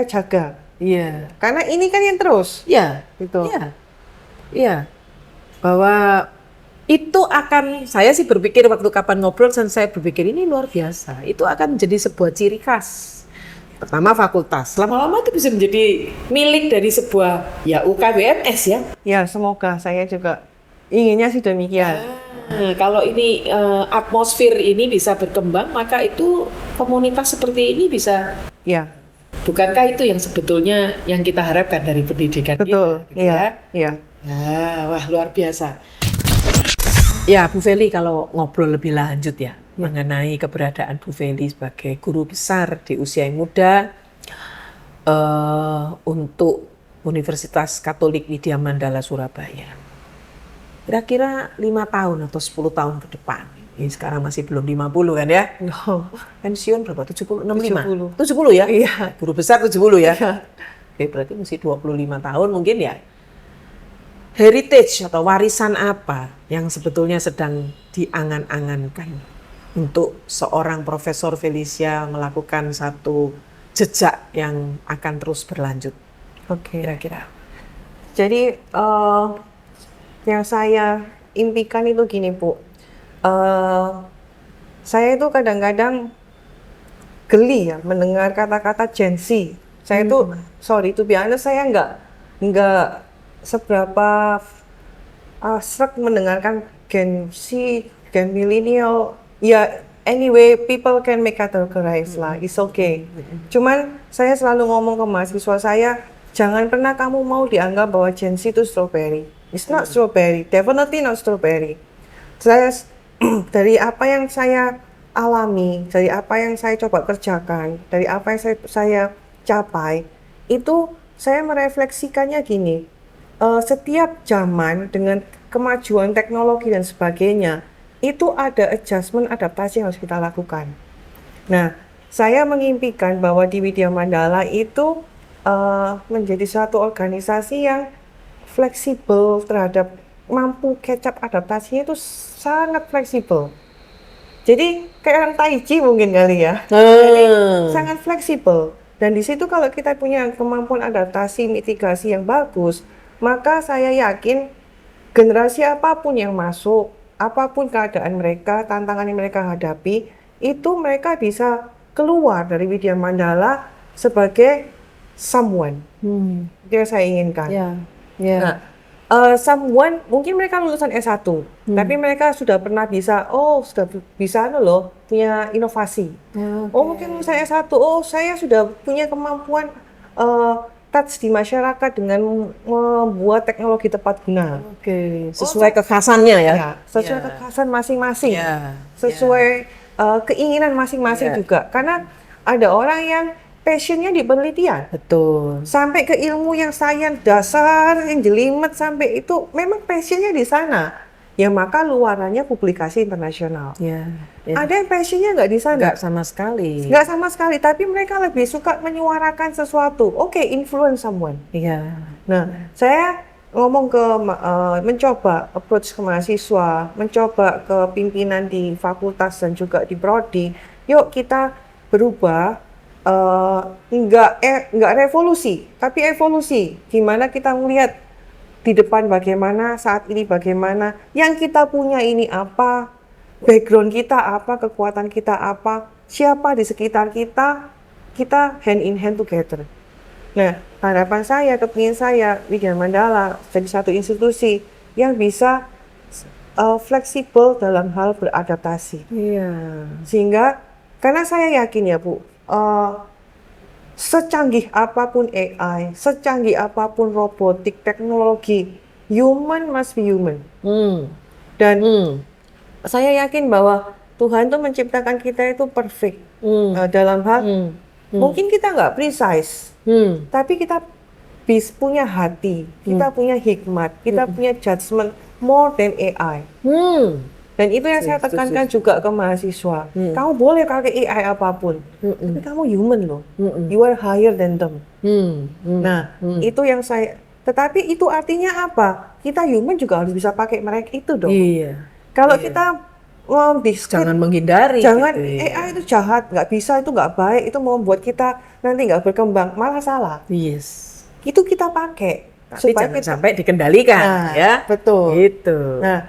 jaga, Iya. karena ini kan yang terus, Iya. gitu. Iya. Iya. Bahwa itu akan, saya sih berpikir waktu kapan ngobrol dan saya berpikir ini luar biasa. Itu akan menjadi sebuah ciri khas. Pertama fakultas, lama-lama itu bisa menjadi milik dari sebuah ya UKWMS ya. Ya, semoga saya juga inginnya sih demikian. Kalau ini atmosfer ini bisa berkembang, maka itu komunitas seperti ini bisa. Ya, Bukankah itu yang sebetulnya yang kita harapkan dari pendidikan betul. kita, gitu ya? Iya. Wah luar biasa. Ya Bu Feli, kalau ngobrol lebih lanjut ya mengenai keberadaan Bu Feli sebagai guru besar di usia yang muda untuk Universitas Katolik Widya Mandala Surabaya. Kira-kira 5 tahun atau 10 tahun ke depan. Ini sekarang masih belum 50 kan ya? No. Pensiun berapa? 70, 65? 70. 70 ya? Iya. Guru besar 70 ya? Iya. Oke, berarti mesti 25 tahun mungkin ya? Heritage atau warisan apa yang sebetulnya sedang diangan-angankan untuk seorang Profesor Felicia melakukan satu jejak yang akan terus berlanjut Oke. kira-kira? Jadi yang saya impikan itu gini Bu, saya itu kadang-kadang geli ya mendengar kata-kata Gen Z. Saya itu sorry to be honest, saya nggak seberapa sreg mendengarkan Gen Z, Gen millennial. Ya anyway, people can make categorize lah, it's okay. Cuman saya selalu ngomong ke mahasiswa saya, jangan pernah kamu mau dianggap bahwa Gen Z itu strawberry. It's not strawberry, definitely not strawberry. Saya dari apa yang saya alami, dari apa yang saya coba kerjakan, dari apa yang saya capai, itu saya merefleksikannya gini, setiap zaman dengan kemajuan teknologi dan sebagainya, itu ada adjustment, adaptasi yang harus kita lakukan. Nah, saya mengimpikan bahwa di Widya Mandala itu menjadi suatu organisasi yang fleksibel terhadap mampu catch up adaptasinya, itu sangat fleksibel. Jadi kayak orang Tai Chi mungkin kali ya. Jadi sangat fleksibel. Dan di situ kalau kita punya kemampuan adaptasi, mitigasi yang bagus, maka saya yakin generasi apapun yang masuk, apapun keadaan mereka, tantangan yang mereka hadapi, itu mereka bisa keluar dari Widya Mandala sebagai someone. Itu yang saya inginkan. Ya, ya. Nah, someone, mungkin mereka lulusan S1, tapi mereka sudah pernah bisa, sudah bisa loh, punya inovasi. Oh, mungkin lulusan S1, saya sudah punya kemampuan touch di masyarakat dengan membuat teknologi tepat guna. Oke, sesuai kekhasannya ya. Ya, sesuai kekhasan masing-masing, Ya, sesuai keinginan masing-masing Ya. juga. Karena ada orang yang passionnya di penelitian, Betul. sampai ke ilmu yang sains dasar, yang jelimet sampai itu memang passionnya di sana. Ya maka luarannya publikasi internasional. Ya. Ada yang passionnya nggak di sana. Nggak sama sekali. Nggak sama sekali, tapi mereka lebih suka menyuarakan sesuatu. Oke, influence someone. Iya. Nah, saya ngomong ke mencoba approach ke mahasiswa, mencoba ke pimpinan di fakultas dan juga di prodi. Yuk kita berubah, nggak revolusi, tapi evolusi. Gimana kita melihat di depan bagaimana, saat ini bagaimana, yang kita punya ini apa, background kita apa, kekuatan kita apa, siapa di sekitar kita, kita hand in hand together. Nah, harapan saya, kepingin saya, Widya Mandala jadi satu institusi yang bisa fleksibel dalam hal beradaptasi. Iya. Sehingga, karena saya yakin ya Bu, secanggih apapun AI, secanggih apapun robotik, teknologi, human must be human. Dan saya yakin bahwa Tuhan tuh menciptakan kita itu perfect dalam hal mungkin kita nggak precise, tapi kita punya hati, kita punya hikmat, kita punya judgment more than AI. Dan itu yang saya tekankan juga ke mahasiswa. Kamu boleh pakai AI apapun, tapi kamu human loh. You are higher than them. Nah, itu yang saya. Tetapi itu artinya apa? Kita human juga harus bisa pakai mereka itu dong. Iya. Kalau kita Jangan menghindari. jangan gitu ya. AI itu jahat, nggak bisa, itu nggak baik, itu mau membuat kita nanti nggak berkembang, malah salah. Yes. Itu kita pakai Tapi jangan sampai dikendalikan, Nah, ya. betul. Gitu. Nah,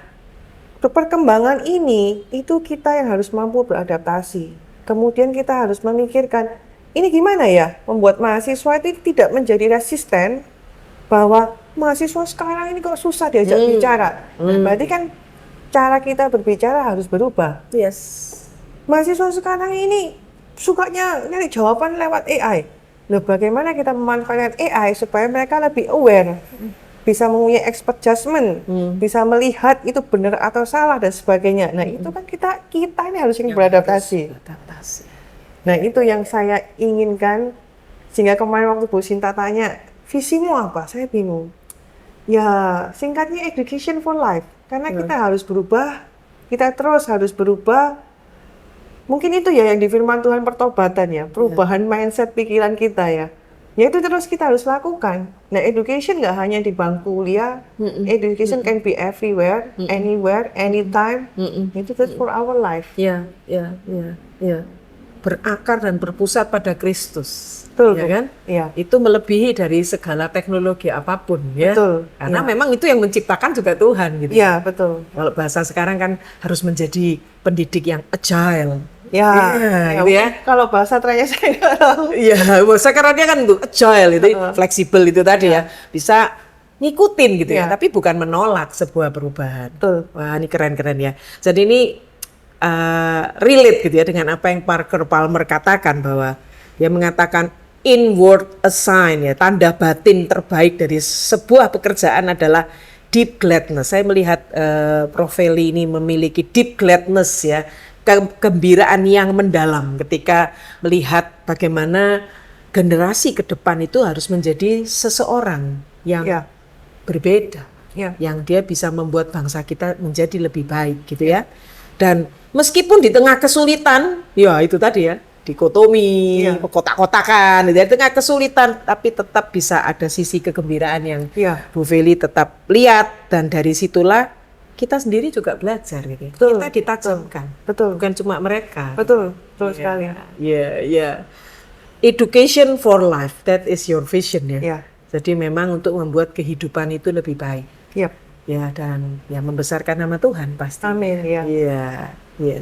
perkembangan ini itu kita yang harus mampu beradaptasi. Kemudian kita harus memikirkan ini gimana ya membuat mahasiswa itu tidak menjadi resisten bahwa mahasiswa sekarang ini kok susah diajak bicara. Nah, berarti kan cara kita berbicara harus berubah. Yes. Mahasiswa sekarang ini sukanya nyari jawaban lewat AI. Loh, bagaimana kita memanfaatkan AI supaya mereka lebih aware, bisa mempunyai expert judgment, bisa melihat itu benar atau salah dan sebagainya. Nah, itu kan kita ini harus yang beradaptasi. Adaptasi. Nah, itu yang saya inginkan. Sehingga kemarin waktu Bu Sinta tanya, visimu apa? Saya bingung. Ya, singkatnya education for life. Karena kita harus berubah, kita terus harus berubah. Mungkin itu ya yang di firman Tuhan pertobatan ya, perubahan mindset pikiran kita ya. Ya itu terus kita harus lakukan. Nah, education nggak hanya di bangku kuliah, education can be everywhere, anywhere, anytime. Itu for our life. Ya. Berakar dan berpusat pada Kristus. Betul, Ya Bu. kan? Iya. Itu melebihi dari segala teknologi apapun, ya. Betul, Karena iya. memang itu yang menciptakan juga Tuhan, gitu. Iya, betul. Kalau bahasa sekarang kan harus menjadi pendidik yang agile. Ya, Iya, gitu ya. Kalau bahasa trennya saya nggak tahu. Iya, sekarang dia kan tuh agile itu, fleksibel itu tadi ya, bisa ngikutin gitu ya, Iya. tapi bukan menolak sebuah perubahan. Betul. Wah, ini keren-keren ya. Jadi ini relate gitu ya dengan apa yang Parker Palmer katakan, bahwa dia mengatakan inward assign ya, tanda batin terbaik dari sebuah pekerjaan adalah deep gladness. Saya melihat Prof. Feli ini memiliki deep gladness ya, kegembiraan yang mendalam ketika melihat bagaimana generasi ke depan itu harus menjadi seseorang yang Ya. berbeda, Ya. yang dia bisa membuat bangsa kita menjadi lebih baik gitu ya. Dan meskipun di tengah kesulitan, ya itu tadi ya, dikotomi, Ya. kotak-kotakan, di tengah kesulitan, tapi tetap bisa ada sisi kegembiraan yang Ya. Bu Feli tetap lihat, dan dari situlah kita sendiri juga belajar gitu. Betul, Kita ditajamkan. Betul. Bukan cuma mereka. Betul sekali. Iya. Education for life, that is your vision ya. Iya. Jadi memang untuk membuat kehidupan itu lebih baik. Yap. Ya, dan ya membesarkan nama Tuhan pasti. Amin, ya. Iya.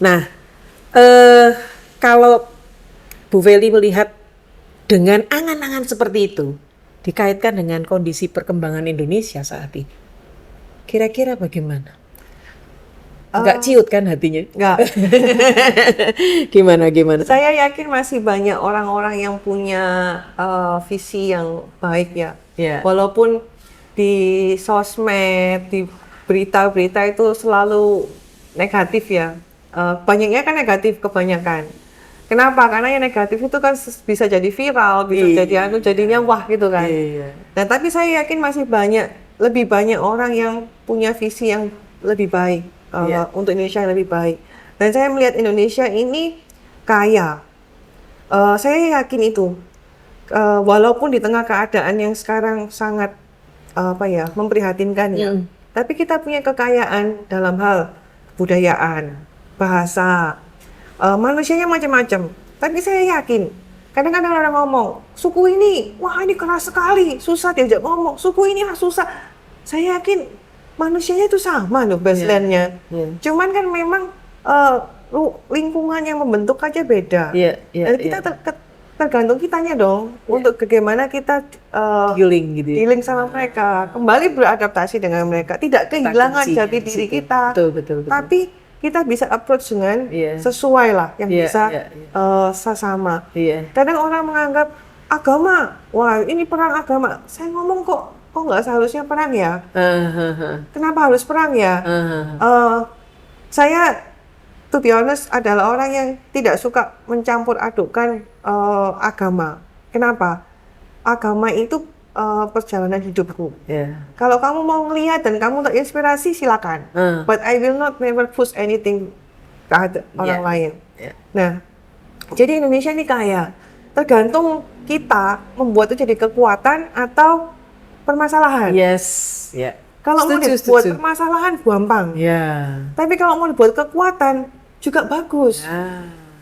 Nah, kalau Bu Feli melihat dengan angan-angan seperti itu, dikaitkan dengan kondisi perkembangan Indonesia saat ini, kira-kira bagaimana? Nggak ciut kan hatinya? Enggak. Gimana? Saya yakin masih banyak orang-orang yang punya visi yang baik ya. Iya. Walaupun di sosmed, di berita-berita itu selalu negatif ya. Banyaknya kan negatif kebanyakan. Kenapa? Karena yang negatif itu kan bisa jadi viral, bisa jadi jadinya wah gitu kan. Iya. Nah, tapi saya yakin masih lebih banyak orang yang punya visi yang lebih baik untuk Indonesia yang lebih baik. Dan saya melihat Indonesia ini kaya. Saya yakin itu. Walaupun di tengah keadaan yang sekarang sangat memprihatinkan ya. Tapi kita punya kekayaan dalam hal kebudayaan, bahasa, manusianya macam-macam. Tapi saya yakin, kadang-kadang orang ngomong, suku ini, wah ini keras sekali, susah diajak ngomong, suku ini susah. Saya yakin manusianya itu sama loh baseline-nya. Cuman kan memang lingkungan yang membentuk aja beda. Dan kita tergantung kitanya dong untuk bagaimana kita dealing sama mereka, kembali beradaptasi dengan mereka, tidak kehilangan jati diri kita. Betul. Tapi kita bisa approach dengan sesuai lah yang bisa sesama. Kadang orang menganggap agama, wah ini perang agama. Saya ngomong kok nggak seharusnya perang ya? Kenapa harus perang ya? Saya, to be honest, adalah orang yang tidak suka mencampur adukkan agama. Kenapa? Agama itu perjalanan hidupku. Kalau kamu mau ngelihat dan kamu terinspirasi, silakan. But I will not never push anything ke orang lain. Nah, jadi Indonesia ini kaya. Tergantung kita membuat itu jadi kekuatan atau permasalahan. Kalau mau dibuat permasalahan gampang. Tapi kalau mau dibuat kekuatan juga bagus.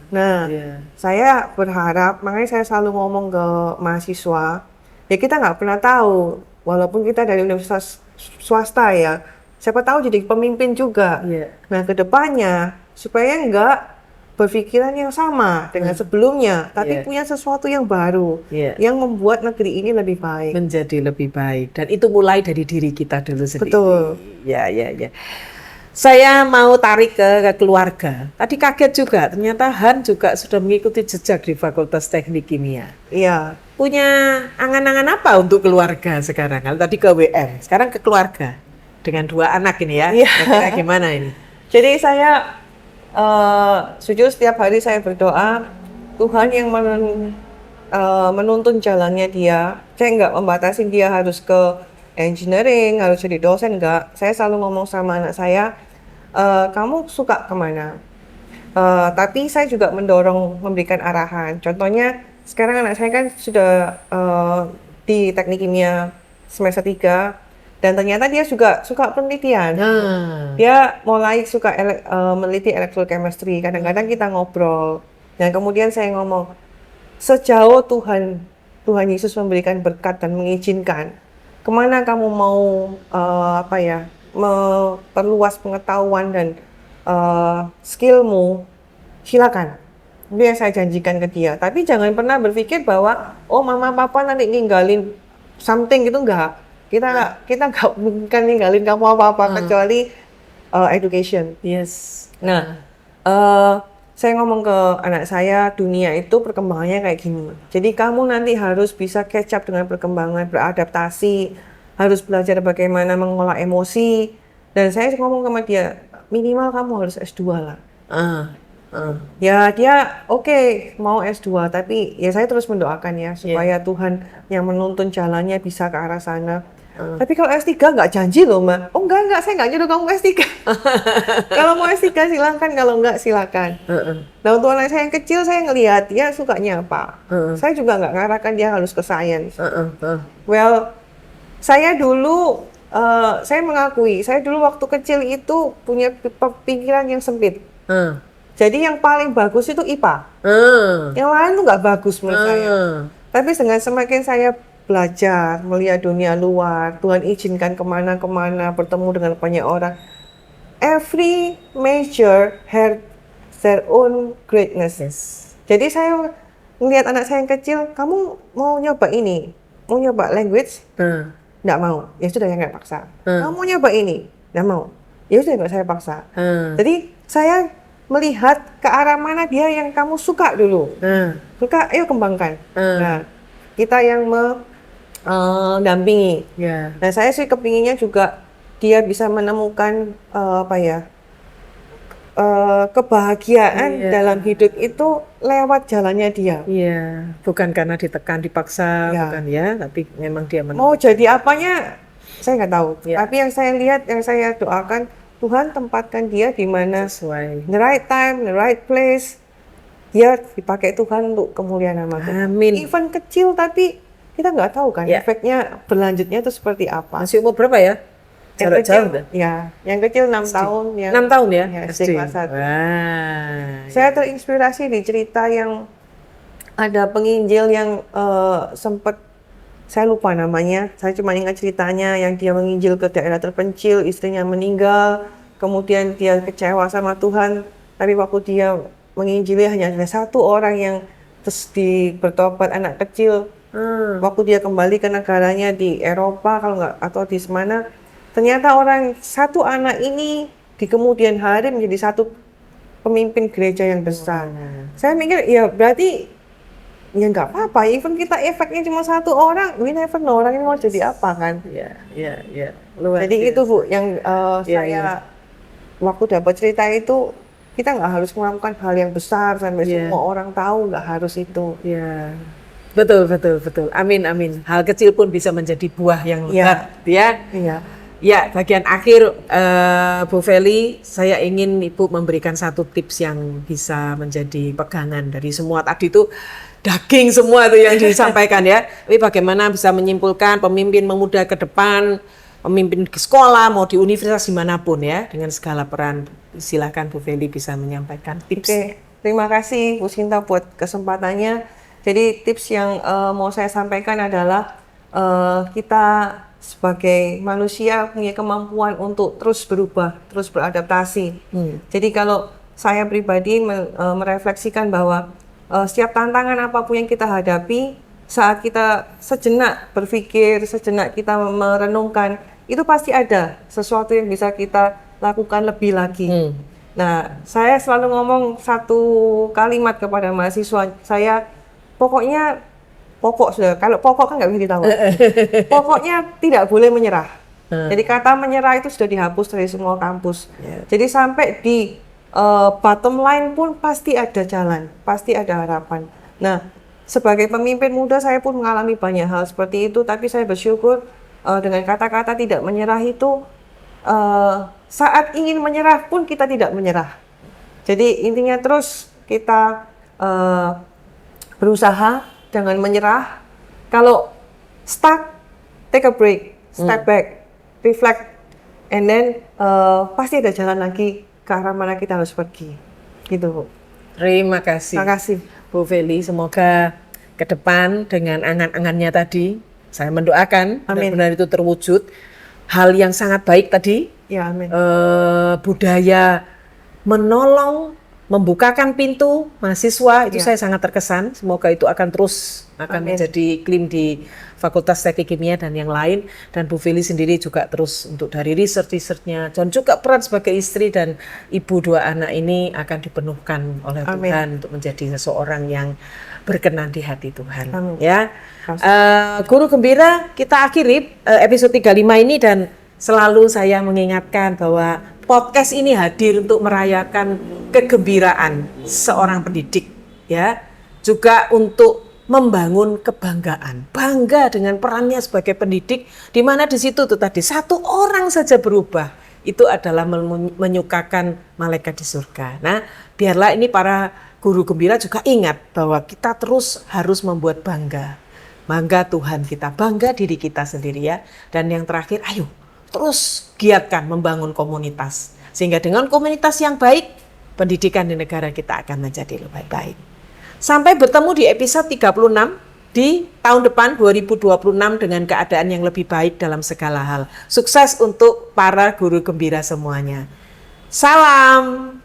Nah, saya berharap, makanya saya selalu ngomong ke mahasiswa, ya kita nggak pernah tahu, walaupun kita dari universitas swasta ya, siapa tahu jadi pemimpin juga. Nah, kedepannya supaya nggak berpikiran yang sama dengan sebelumnya, tapi punya sesuatu yang baru, yang membuat negeri ini lebih baik. Menjadi lebih baik. Dan itu mulai dari diri kita dulu sendiri. Betul. Ya. Saya mau tarik ke keluarga. Tadi kaget juga, ternyata Han juga sudah mengikuti jejak di Fakultas Teknik Kimia. Iya. Punya angan-angan apa untuk keluarga sekarang? Kalau tadi ke WM, sekarang ke keluarga. Dengan 2 anak ini ya. Kira-kira gimana ini? Jadi saya jujur setiap hari saya berdoa Tuhan yang menuntun jalannya dia. Saya nggak membatasi dia harus ke engineering, harus jadi dosen, nggak. Saya selalu ngomong sama anak saya, kamu suka kemana? Tapi saya juga mendorong memberikan arahan. Contohnya sekarang anak saya kan sudah di Teknik Kimia semester 3. Dan ternyata dia juga suka penelitian. Dia mulai suka meneliti elektrochemistry. Kadang-kadang kita ngobrol. Dan kemudian saya ngomong, sejauh Tuhan Yesus memberikan berkat dan mengizinkan, kemana kamu mau memperluas pengetahuan dan skillmu, silakan. Itu yang saya janjikan ke dia. Tapi jangan pernah berpikir bahwa, oh mama papa nanti ninggalin something gitu, enggak. Kita nggak mungkin ninggalin kamu apa-apa kecuali education. Nah, saya ngomong ke anak saya, dunia itu perkembangannya kayak gini. Jadi kamu nanti harus bisa catch up dengan perkembangan, beradaptasi, harus belajar bagaimana mengolah emosi. Dan saya ngomong sama dia, minimal kamu harus S2 lah. Ya dia oke, mau S2, tapi ya saya terus mendoakan ya supaya Tuhan yang menuntun jalannya bisa ke arah sana. Tapi kalau S3 nggak janji loh Mbak. Oh enggak, saya nggak nyuruh kamu S3. Kalau mau S3 silakan, kalau enggak silakan. Nah untuk anak saya yang kecil, saya ngelihat dia sukanya apa. Saya juga nggak ngarahkan dia harus ke science. Well, saya dulu, saya mengakui, saya dulu waktu kecil itu punya pikiran yang sempit. Jadi yang paling bagus itu IPA. Yang lain tuh nggak bagus menurut saya. Tapi dengan semakin saya belajar, melihat dunia luar, Tuhan izinkan kemana-kemana, bertemu dengan banyak orang. Every major had their own greatness. Jadi saya melihat anak saya yang kecil, kamu mau nyoba ini? Mau nyoba language? Nggak mau. Ya sudah, ya nggak paksa. Kamu mau nyoba ini? Nggak mau. ya sudah nggak saya paksa. Hmm. Jadi saya melihat ke arah mana dia yang kamu suka dulu. Suka, ayo kembangkan. Nah, kita yang mendampingi. Ya. Nah, saya sih kepinginnya juga dia bisa menemukan kebahagiaan Iya. dalam hidup itu lewat jalannya dia. Iya, bukan karena ditekan, dipaksa, Ya. bukan ya, tapi memang dia Mau jadi apanya, saya nggak tahu. Ya. Tapi yang saya lihat, yang saya doakan, Tuhan tempatkan dia di mana sesuai. the right time, the right place. Dia dipakai Tuhan untuk kemuliaan nama Tuhan. Amin. Event kecil tapi kita nggak tahu kan Ya. efeknya berlanjutnya itu seperti apa. Masih umur berapa ya? Yang Jarak kecil, jauh kan? ya, yang kecil 6 tahun, yang 6 tahun ya? Ya, SD. SD kelas 1. Wah. Saya terinspirasi di cerita yang ada penginjil yang sempat, saya lupa namanya, saya cuma ingat ceritanya yang dia menginjil ke daerah terpencil, istrinya meninggal, kemudian dia kecewa sama Tuhan, tapi waktu dia menginjili hanya ada satu orang yang terus bertobat, anak kecil. Waktu dia kembali ke negaranya di Eropa kalau nggak atau di mana, ternyata satu anak ini di kemudian hari menjadi satu pemimpin gereja yang besar. Saya mikir ya berarti ya nggak apa-apa, even kita efeknya cuma satu orang, we never know orang ini mau jadi apa kan. Ya. Luar Jadi biasa. itu Bu yang Iya, saya waktu dapat cerita itu, kita nggak harus melakukan hal yang besar sampai Iya. semua orang tahu, nggak harus itu. Ya. Betul. Amin. Hal kecil pun bisa menjadi buah yang lebat, ya. Iya. Ya, bagian akhir Bu Feli, saya ingin Ibu memberikan satu tips yang bisa menjadi pegangan dari semua tadi itu daging semua itu yang disampaikan ya. Tapi bagaimana bisa menyimpulkan pemimpin pemuda ke depan, pemimpin di sekolah, mau di universitas dimanapun ya, dengan segala peran. Silakan Bu Feli bisa menyampaikan tips. Oke, terima kasih Bu Sinta buat kesempatannya. Jadi tips yang mau saya sampaikan adalah kita sebagai manusia punya kemampuan untuk terus berubah, terus beradaptasi. Jadi kalau saya pribadi merefleksikan bahwa setiap tantangan apapun yang kita hadapi, saat kita sejenak berpikir, sejenak kita merenungkan, itu pasti ada sesuatu yang bisa kita lakukan lebih lagi. Nah, saya selalu ngomong satu kalimat kepada mahasiswa saya, pokok sudah, kalau pokok kan nggak bisa ditawar. Pokoknya tidak boleh menyerah. Jadi kata menyerah itu sudah dihapus dari semua kampus. Jadi sampai di bottom line pun pasti ada jalan, pasti ada harapan. Nah, sebagai pemimpin muda saya pun mengalami banyak hal seperti itu, tapi saya bersyukur dengan kata-kata tidak menyerah itu, saat ingin menyerah pun kita tidak menyerah. Jadi intinya terus kita berusaha, jangan menyerah. Kalau stuck, take a break, step back, reflect, and then pasti ada jalan lagi ke arah mana kita harus pergi. Gitu, Bu. Terima kasih. Terima kasih. Bu Feli, semoga ke depan dengan angan-angannya tadi, saya mendoakan benar-benar itu terwujud. Hal yang sangat baik tadi, Ya, amin. budaya menolong, membukakan pintu mahasiswa, itu Ya. saya sangat terkesan. Semoga itu akan terus Amin. menjadi iklim di Fakultas Teknik Kimia dan yang lain. Dan Bu Feli sendiri juga terus untuk dari research-nya, dan juga peran sebagai istri dan ibu dua anak ini akan dipenuhkan oleh Amin. Tuhan untuk menjadi seseorang yang berkenan di hati Tuhan. Amin. Ya, Guru Gembira, kita akhiri episode 35 ini, dan selalu saya mengingatkan bahwa podcast ini hadir untuk merayakan kegembiraan seorang pendidik, ya, juga untuk membangun kebanggaan, bangga dengan perannya sebagai pendidik, di mana di situ tuh tadi satu orang saja berubah, itu adalah menyukakan malaikat di surga. Nah, biarlah ini para guru gembira juga ingat bahwa kita terus harus membuat bangga Tuhan kita, bangga diri kita sendiri ya. Dan yang terakhir, ayo terus giatkan membangun komunitas, sehingga dengan komunitas yang baik, pendidikan di negara kita akan menjadi lebih baik. Sampai bertemu di episode 36 di tahun depan 2026 dengan keadaan yang lebih baik dalam segala hal. Sukses untuk para guru gembira semuanya. Salam.